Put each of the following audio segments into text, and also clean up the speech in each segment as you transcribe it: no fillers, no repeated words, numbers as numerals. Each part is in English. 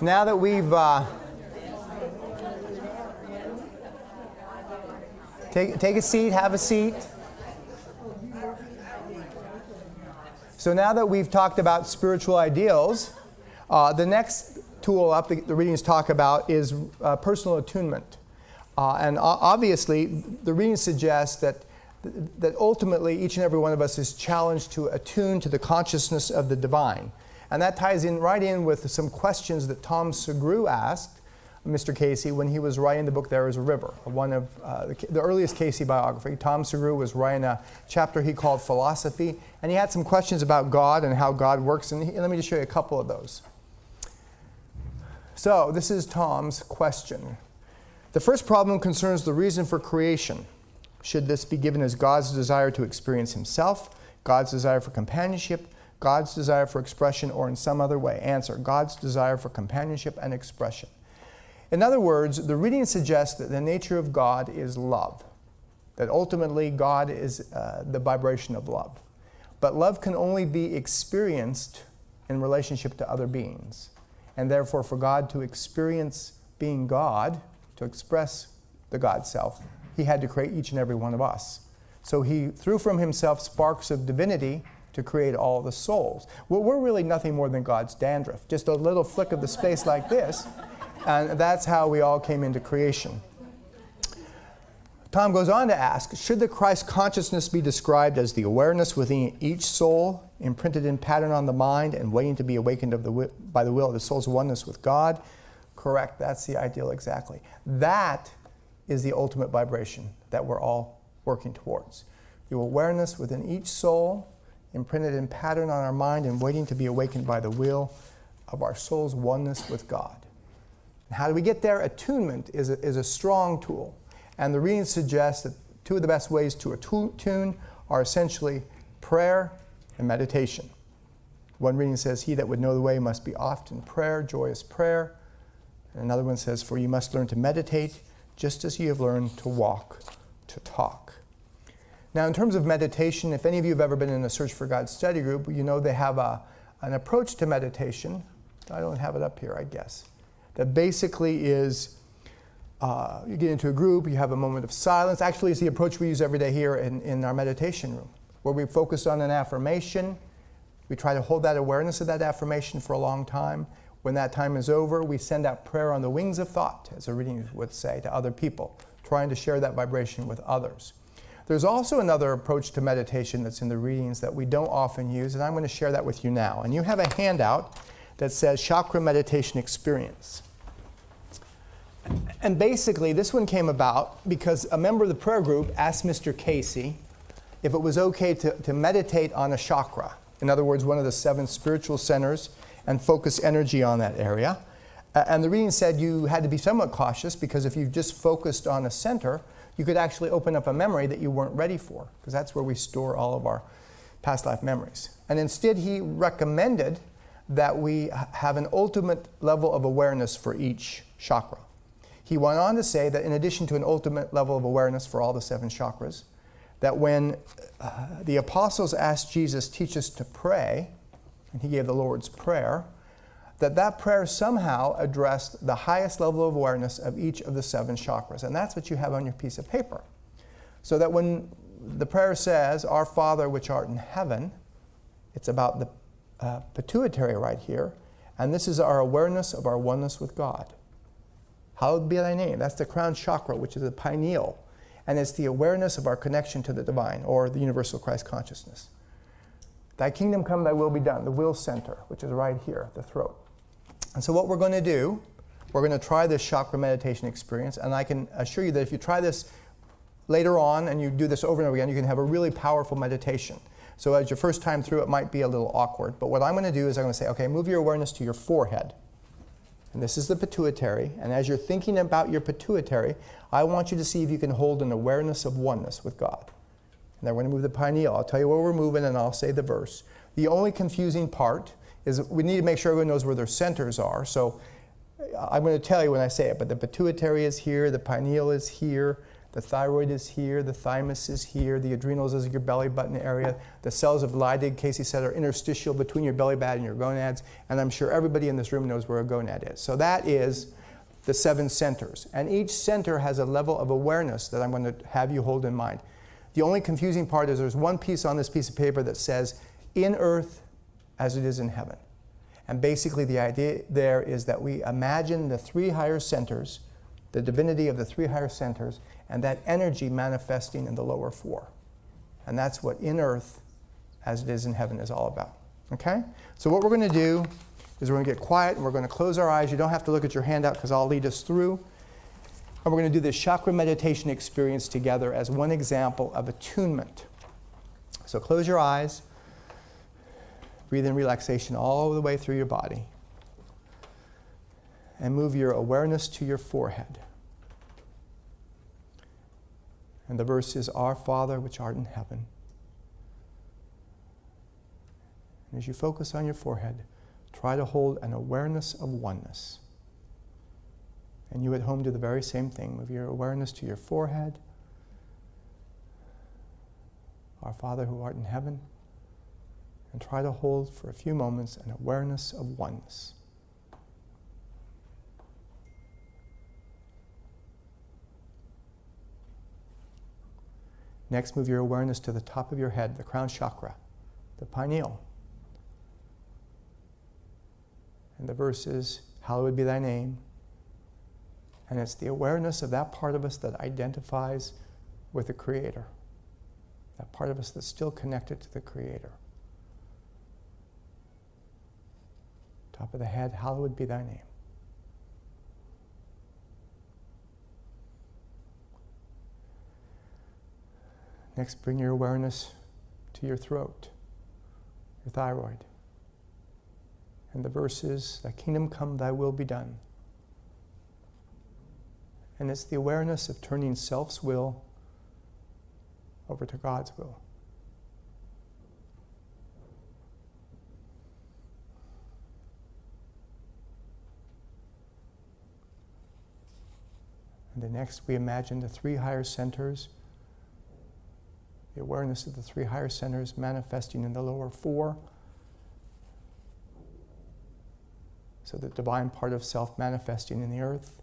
Now that we've take a seat, have a seat. So now that we've talked about spiritual ideals, the next tool up the readings talk about is personal attunement. And obviously, the readings suggest that ultimately each and every one of us is challenged to attune to the consciousness of the divine. And that ties in right in with some questions that Tom Segru asked Mr. Casey when he was writing the book There Is a River, one of the earliest Casey biography. Tom Segru was writing a chapter he called Philosophy, and he had some questions about God and how God works, and let me just show you a couple of those. So this is Tom's question. The first problem concerns the reason for creation. Should this be given as God's desire to experience himself, God's desire for companionship, God's desire for expression, or in some other way? Answer: God's desire for companionship and expression. In other words, the reading suggests that the nature of God is love, that ultimately God is the vibration of love. But love can only be experienced in relationship to other beings. And therefore, for God to experience being God, to express the God self, he had to create each and every one of us. So he threw from himself sparks of divinity to create all the souls. Well, we're really nothing more than God's dandruff, just a little flick of the space like this, and that's how we all came into creation. Tom goes on to ask, should the Christ consciousness be described as the awareness within each soul, imprinted in pattern on the mind and waiting to be awakened by the will of the soul's oneness with God? Correct, that's the ideal exactly. That is the ultimate vibration that we're all working towards. The awareness within each soul, imprinted in pattern on our mind and waiting to be awakened by the will of our soul's oneness with God. And how do we get there? Attunement is a strong tool. And the reading suggests that two of the best ways to attune are essentially prayer and meditation. One reading says, he that would know the way must be oft in prayer, joyous prayer. And another one says, for you must learn to meditate just as you have learned to walk, to talk. Now, in terms of meditation, if any of you have ever been in a Search for God study group, you know they have an approach to meditation. I don't have it up here, I guess. That basically is, you get into a group, you have a moment of silence. Actually, it's the approach we use every day here in our meditation room, where we focus on an affirmation. We try to hold that awareness of that affirmation for a long time. When that time is over, we send out prayer on the wings of thought, as a reading would say, to other people, trying to share that vibration with others. There's also another approach to meditation that's in the readings that we don't often use, and I'm going to share that with you now. And you have a handout that says Chakra Meditation Experience. And basically, this one came about because a member of the prayer group asked Mr. Casey if it was okay to meditate on a chakra. In other words, one of the 7 spiritual centers, and focus energy on that area. And the reading said you had to be somewhat cautious because if you just focused on a center, you could actually open up a memory that you weren't ready for, because that's where we store all of our past life memories. And instead, he recommended that we have an ultimate level of awareness for each chakra. He went on to say that in addition to an ultimate level of awareness for all the 7 chakras, that when the apostles asked Jesus, teach us to pray, and he gave the Lord's Prayer, that prayer somehow addressed the highest level of awareness of each of the 7 chakras. And that's what you have on your piece of paper. So that when the prayer says, Our Father which art in heaven, it's about the pituitary right here, and this is our awareness of our oneness with God. Hallowed be thy name. That's the crown chakra, which is the pineal. And it's the awareness of our connection to the divine, or the universal Christ consciousness. Thy kingdom come, thy will be done, the will center, which is right here, the throat. And so what we're going to do, we're going to try this chakra meditation experience, and I can assure you that if you try this later on and you do this over and over again, you can have a really powerful meditation. So as your first time through, it might be a little awkward, but what I'm going to do is I'm going to say, okay, move your awareness to your forehead. And this is the pituitary, and as you're thinking about your pituitary, I want you to see if you can hold an awareness of oneness with God. And then we're going to move the pineal. I'll tell you where we're moving, and I'll say the verse. The only confusing part is we need to make sure everyone knows where their centers are. So I'm going to tell you when I say it, but the pituitary is here, the pineal is here, The thyroid is here, the thymus is here, the adrenals is your belly button area. The cells of Leydig, Casey said, are interstitial between your belly button and your gonads, and I'm sure everybody in this room knows where a gonad is. So that is the 7 centers. And each center has a level of awareness that I'm going to have you hold in mind. The only confusing part is there's one piece on this piece of paper that says, in earth as it is in heaven. And basically the idea there is that we imagine the 3 higher centers, the divinity of the 3 higher centers, and that energy manifesting in the lower 4. And that's what in earth as it is in heaven is all about. Okay? So what we're going to do is we're going to get quiet and we're going to close our eyes. You don't have to look at your handout because I'll lead us through. And we're going to do this chakra meditation experience together as one example of attunement. So close your eyes. Breathe in relaxation all the way through your body. And move your awareness to your forehead. And the verse is, Our Father, which art in heaven. And as you focus on your forehead, try to hold an awareness of oneness. And you at home do the very same thing. Move your awareness to your forehead. Our Father who art in heaven. And try to hold for a few moments an awareness of oneness. Next, move your awareness to the top of your head, the crown chakra, the pineal. And the verse is, Hallowed be thy name. And it's the awareness of that part of us that identifies with the Creator. That part of us that's still connected to the Creator. Top of the head, hallowed be thy name. Next, bring your awareness to your throat, your thyroid. And the verse is, Thy kingdom come, thy will be done. And it's the awareness of turning self's will over to God's will. And the next, we imagine the 3 higher centers, the awareness of the 3 higher centers manifesting in the lower 4. So the divine part of self manifesting in the earth.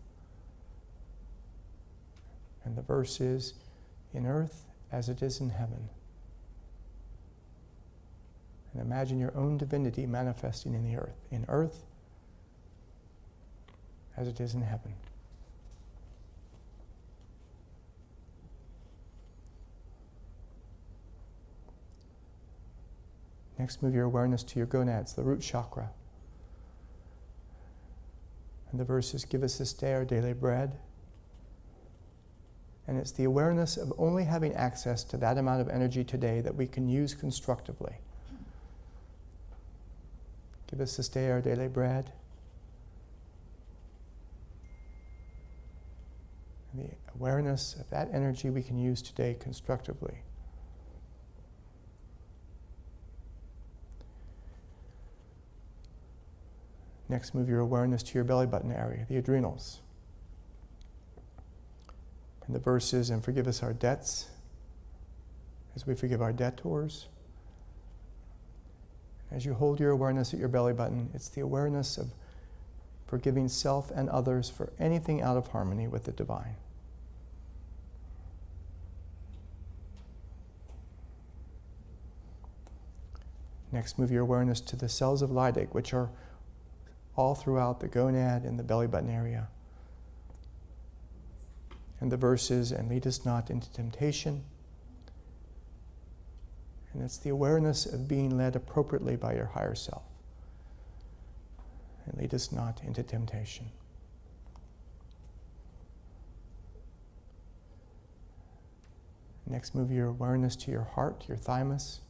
And the verse is, in earth as it is in heaven. And imagine your own divinity manifesting in the earth. In earth as it is in heaven. Next, move your awareness to your gonads, the root chakra. And the verse is, Give us this day our daily bread. And it's the awareness of only having access to that amount of energy today that we can use constructively. Give us this day our daily bread. And the awareness of that energy we can use today constructively. Next, move your awareness to your belly button area, the adrenals. And the verse is, And forgive us our debts as we forgive our debtors. As you hold your awareness at your belly button, it's the awareness of forgiving self and others for anything out of harmony with the divine. Next, move your awareness to the cells of Leydig, which are all throughout the gonad and the belly button area. And the verse is, And lead us not into temptation. And it's the awareness of being led appropriately by your higher self. And lead us not into temptation. Next, move your awareness to your heart, your thymus.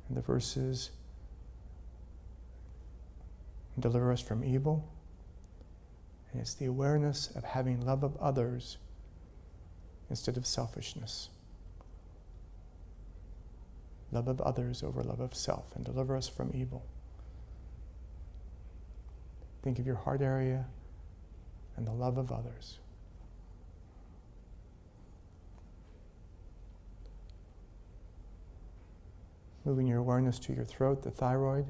And the verse is, Deliver us from evil. And it's the awareness of having love of others instead of selfishness. Love of others over love of self, and deliver us from evil. Think of your heart area and the love of others. Moving your awareness to your throat, the thyroid.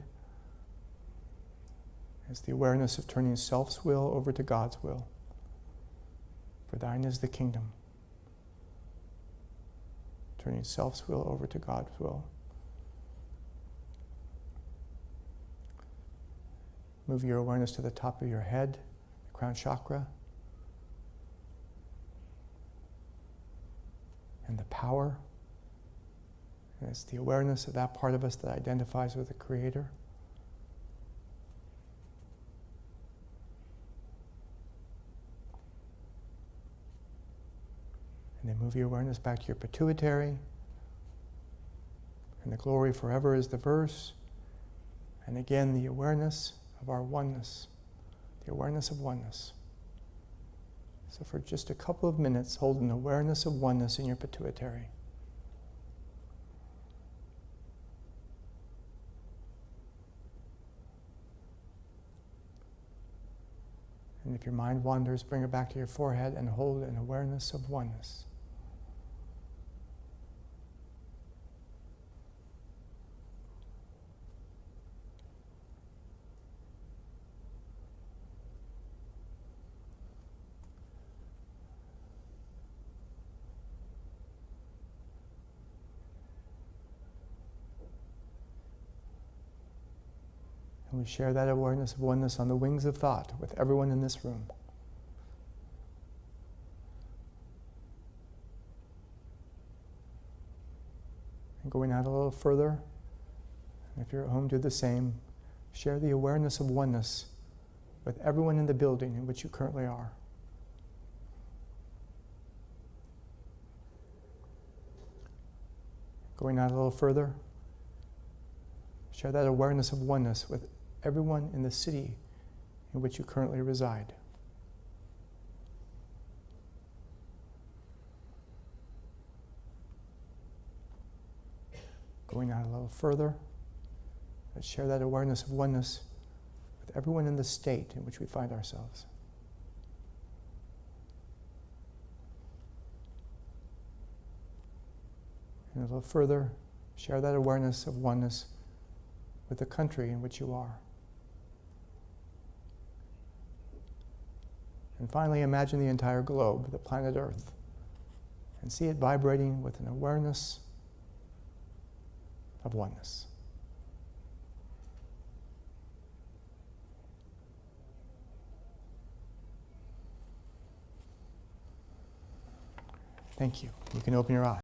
It's the awareness of turning self's will over to God's will. For thine is the kingdom. Turning self's will over to God's will. Move your awareness to the top of your head, the crown chakra. And the power. And it's the awareness of that part of us that identifies with the Creator. And then move your awareness back to your pituitary. And the glory forever is the verse. And again, the awareness of our oneness. The awareness of oneness. So for just a couple of minutes, hold an awareness of oneness in your pituitary. And if your mind wanders, bring it back to your forehead and hold an awareness of oneness. And we share that awareness of oneness on the wings of thought with everyone in this room. And going out a little further, and if you're at home, do the same. Share the awareness of oneness with everyone in the building in which you currently are. Going out a little further, share that awareness of oneness with everyone in the city in which you currently reside. Going out a little further, let's share that awareness of oneness with everyone in the state in which we find ourselves. And a little further, share that awareness of oneness with the country in which you are. And finally, imagine the entire globe, the planet Earth, and see it vibrating with an awareness of oneness. Thank you. You can open your eyes.